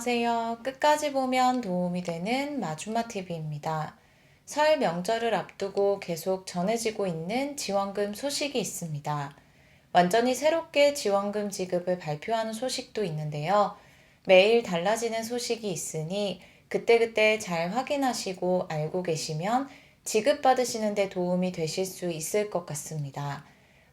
안녕하세요. 끝까지 보면 도움이 되는 마주마TV입니다. 설 명절을 앞두고 계속 전해지고 있는 지원금 소식이 있습니다. 완전히 새롭게 지원금 지급을 발표하는 소식도 있는데요. 매일 달라지는 소식이 있으니 그때그때 잘 확인하시고 알고 계시면 지급받으시는 데 도움이 되실 수 있을 것 같습니다.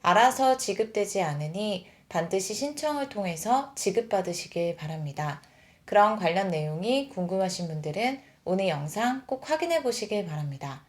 알아서 지급되지 않으니 반드시 신청을 통해서 지급받으시길 바랍니다. 그런 관련 내용이 궁금하신 분들은 오늘 영상 꼭 확인해 보시길 바랍니다.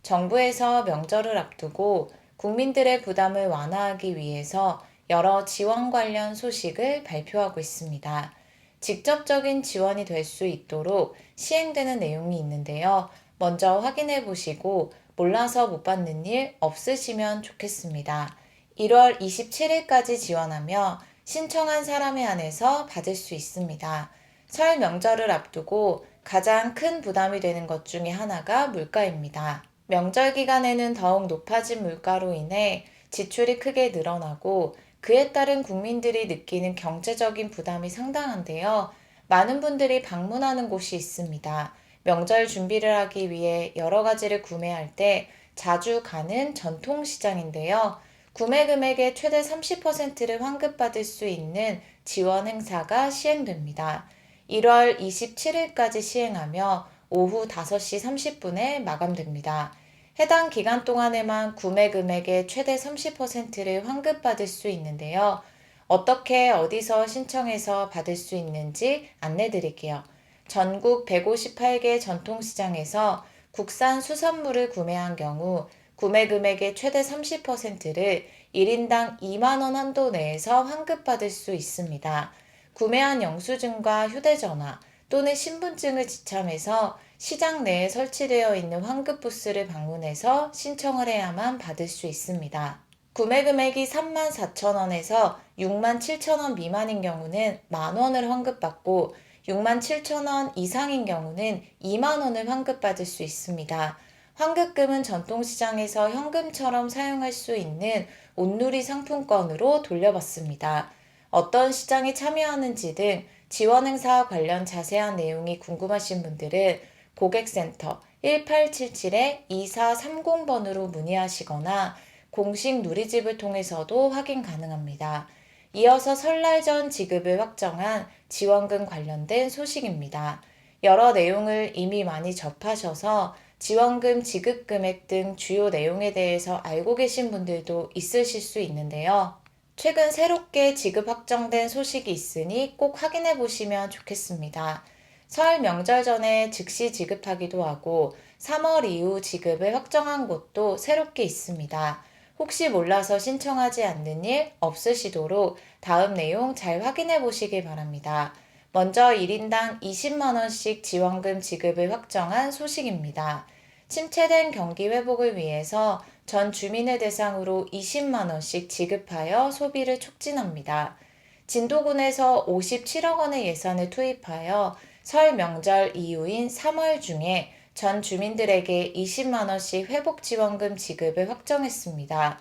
정부에서 명절을 앞두고 국민들의 부담을 완화하기 위해서 여러 지원 관련 소식을 발표하고 있습니다. 직접적인 지원이 될 수 있도록 시행되는 내용이 있는데요. 먼저 확인해 보시고 몰라서 못 받는 일 없으시면 좋겠습니다. 1월 27일까지 지원하며 신청한 사람에 한해서 받을 수 있습니다. 설 명절을 앞두고 가장 큰 부담이 되는 것 중에 하나가 물가입니다. 명절 기간에는 더욱 높아진 물가로 인해 지출이 크게 늘어나고 그에 따른 국민들이 느끼는 경제적인 부담이 상당한데요. 많은 분들이 방문하는 곳이 있습니다. 명절 준비를 하기 위해 여러 가지를 구매할 때 자주 가는 전통시장인데요. 구매 금액의 최대 30%를 환급받을 수 있는 지원 행사가 시행됩니다. 1월 27일까지 시행하며 오후 5시 30분에 마감됩니다. 해당 기간 동안에만 구매 금액의 최대 30%를 환급받을 수 있는데요. 어떻게 어디서 신청해서 받을 수 있는지 안내 드릴게요. 전국 158개 전통시장에서 국산 수산물을 구매한 경우 구매 금액의 최대 30%를 1인당 2만원 한도 내에서 환급받을 수 있습니다. 구매한 영수증과 휴대전화 또는 신분증을 지참해서 시장 내에 설치되어 있는 환급 부스를 방문해서 신청을 해야만 받을 수 있습니다. 구매 금액이 34,000원에서 67,000원 미만인 경우는 만원을 환급받고 67,000원 이상인 경우는 2만원을 환급받을 수 있습니다. 환급금은 전통시장에서 현금처럼 사용할 수 있는 온누리 상품권으로 돌려받습니다. 어떤 시장에 참여하는지 등 지원 행사와 관련 자세한 내용이 궁금하신 분들은 고객센터 1877-2430번으로 문의하시거나 공식 누리집을 통해서도 확인 가능합니다. 이어서 설날 전 지급을 확정한 지원금 관련된 소식입니다. 여러 내용을 이미 많이 접하셔서 지원금 지급 금액 등 주요 내용에 대해서 알고 계신 분들도 있으실 수 있는데요. 최근 새롭게 지급 확정된 소식이 있으니 꼭 확인해 보시면 좋겠습니다. 설 명절 전에 즉시 지급하기도 하고 3월 이후 지급을 확정한 곳도 새롭게 있습니다. 혹시 몰라서 신청하지 않는 일 없으시도록 다음 내용 잘 확인해 보시길 바랍니다. 먼저 1인당 20만원씩 지원금 지급을 확정한 소식입니다. 침체된 경기 회복을 위해서 전 주민을 대상으로 20만원씩 지급하여 소비를 촉진합니다. 진도군에서 57억 원의 예산을 투입하여 설 명절 이후인 3월 중에 전 주민들에게 20만원씩 회복지원금 지급을 확정했습니다.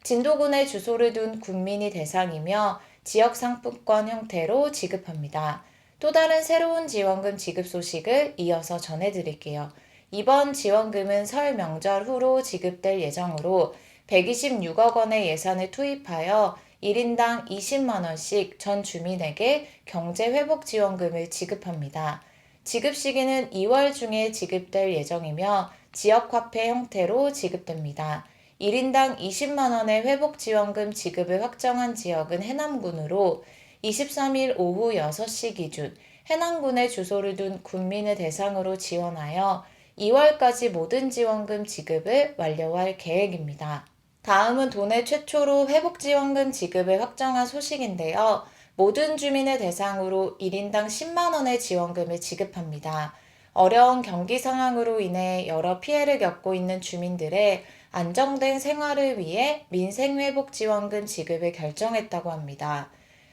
진도군에 주소를 둔 군민이 대상이며 지역상품권 형태로 지급합니다. 또 다른 새로운 지원금 지급 소식을 이어서 전해드릴게요. 이번 지원금은 설 명절 후로 지급될 예정으로 126억 원의 예산을 투입하여 1인당 20만원씩 전 주민에게 경제회복지원금을 지급합니다. 지급 시기는 2월 중에 지급될 예정이며 지역화폐 형태로 지급됩니다. 1인당 20만원의 회복지원금 지급을 확정한 지역은 해남군으로 23일 오후 6시 기준 해남군에 주소를 둔 군민을 대상으로 지원하여 2월까지 모든 지원금 지급을 완료할 계획입니다. 다음은 도내 최초로 회복지원금 지급을 확정한 소식인데요. 모든 주민을 대상으로 1인당 10만원의 지원금을 지급합니다. 어려운 경기 상황으로 인해 여러 피해를 겪고 있는 주민들의 안정된 생활을 위해 민생회복지원금 지급을 결정했다고 합니다.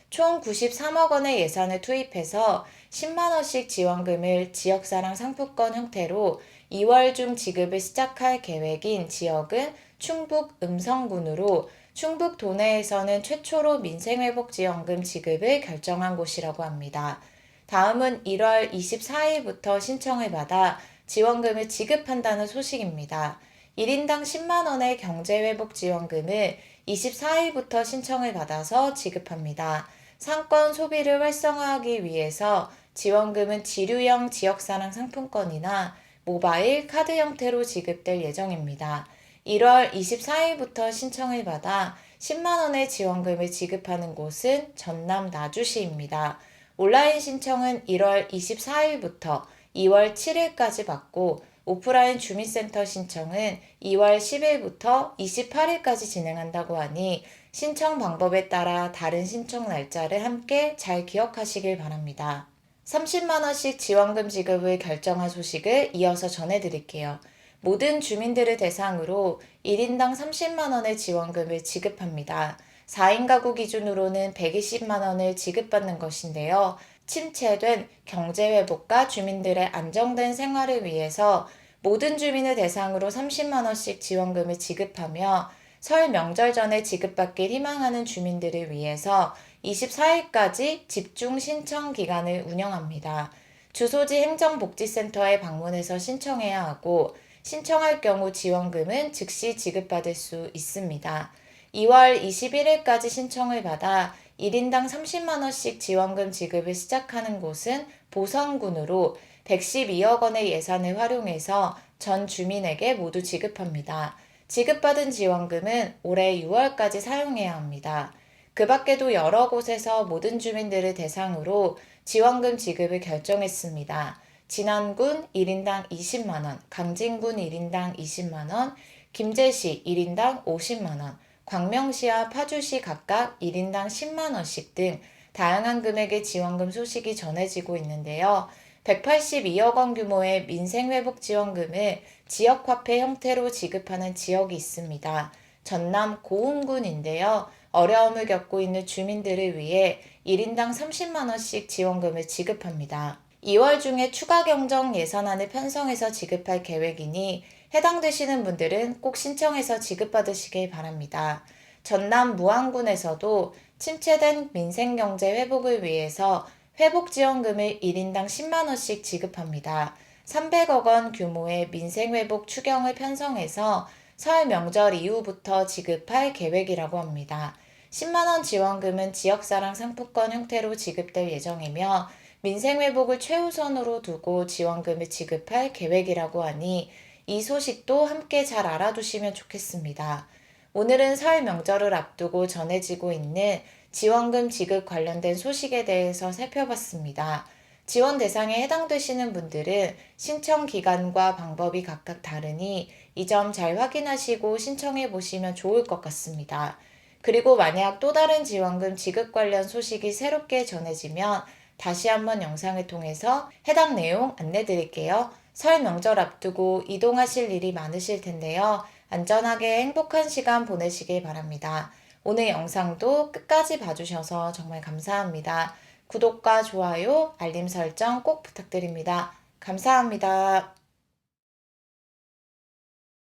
총 93억 원의 예산을 투입해서 10만원씩 지원금을 지역사랑 상품권 형태로 2월 중 지급을 시작할 계획인 지역은 충북 음성군으로 충북 도내에서는 최초로 민생회복지원금 지급을 결정한 곳이라고 합니다. 다음은 1월 24일부터 신청을 받아 지원금을 지급한다는 소식입니다. 1인당 10만 원의 경제회복지원금을 24일부터 신청을 받아서 지급합니다. 상권 소비를 활성화하기 위해서 지원금은 지류형 지역사랑 상품권이나 모바일 카드 형태로 지급될 예정입니다. 1월 24일부터 신청을 받아 10만 원의 지원금을 지급하는 곳은 전남 나주시입니다. 온라인 신청은 1월 24일부터 2월 7일까지 받고 오프라인 주민센터 신청은 2월 10일부터 28일까지 진행한다고 하니 신청 방법에 따라 다른 신청 날짜를 함께 잘 기억하시길 바랍니다. 30만 원씩 지원금 지급을 결정한 소식을 이어서 전해드릴게요. 모든 주민들을 대상으로 1인당 30만 원의 지원금을 지급합니다. 4인 가구 기준으로는 120만 원을 지급받는 것인데요. 침체된 경제회복과 주민들의 안정된 생활을 위해서 모든 주민을 대상으로 30만 원씩 지원금을 지급하며 설 명절 전에 지급받길 희망하는 주민들을 위해서 24일까지 집중 신청 기간을 운영합니다. 주소지 행정복지센터에 방문해서 신청해야 하고 신청할 경우 지원금은 즉시 지급받을 수 있습니다. 2월 21일까지 신청을 받아 1인당 30만 원씩 지원금 지급을 시작하는 곳은 보성군으로 112억 원의 예산을 활용해서 전 주민에게 모두 지급합니다. 지급받은 지원금은 올해 6월까지 사용해야 합니다. 그 밖에도 여러 곳에서 모든 주민들을 대상으로 지원금 지급을 결정했습니다. 진안군 1인당 20만 원, 강진군 1인당 20만 원, 김제시 1인당 50만 원, 광명시와 파주시 각각 1인당 10만 원씩 등 다양한 금액의 지원금 소식이 전해지고 있는데요. 182억 원 규모의 민생회복지원금을 지역화폐 형태로 지급하는 지역이 있습니다. 전남 고흥군인데요. 어려움을 겪고 있는 주민들을 위해 1인당 30만 원씩 지원금을 지급합니다. 2월 중에 추가 경정 예산안을 편성해서 지급할 계획이니 해당되시는 분들은 꼭 신청해서 지급받으시길 바랍니다. 전남 무안군에서도 침체된 민생경제 회복을 위해서 회복지원금을 1인당 10만 원씩 지급합니다. 300억 원 규모의 민생회복 추경을 편성해서 설 명절 이후부터 지급할 계획이라고 합니다. 10만 원 지원금은 지역사랑 상품권 형태로 지급될 예정이며 민생회복을 최우선으로 두고 지원금을 지급할 계획이라고 하니 이 소식도 함께 잘 알아두시면 좋겠습니다. 오늘은 설 명절을 앞두고 전해지고 있는 지원금 지급 관련된 소식에 대해서 살펴봤습니다. 지원 대상에 해당되시는 분들은 신청 기간과 방법이 각각 다르니 이 점 잘 확인하시고 신청해 보시면 좋을 것 같습니다. 그리고 만약 또 다른 지원금 지급 관련 소식이 새롭게 전해지면 다시 한번 영상을 통해서 해당 내용 안내 드릴게요. 설 명절 앞두고 이동하실 일이 많으실 텐데요. 안전하게 행복한 시간 보내시길 바랍니다. 오늘 영상도 끝까지 봐주셔서 정말 감사합니다. 구독과 좋아요, 알림 설정 꼭 부탁드립니다. 감사합니다.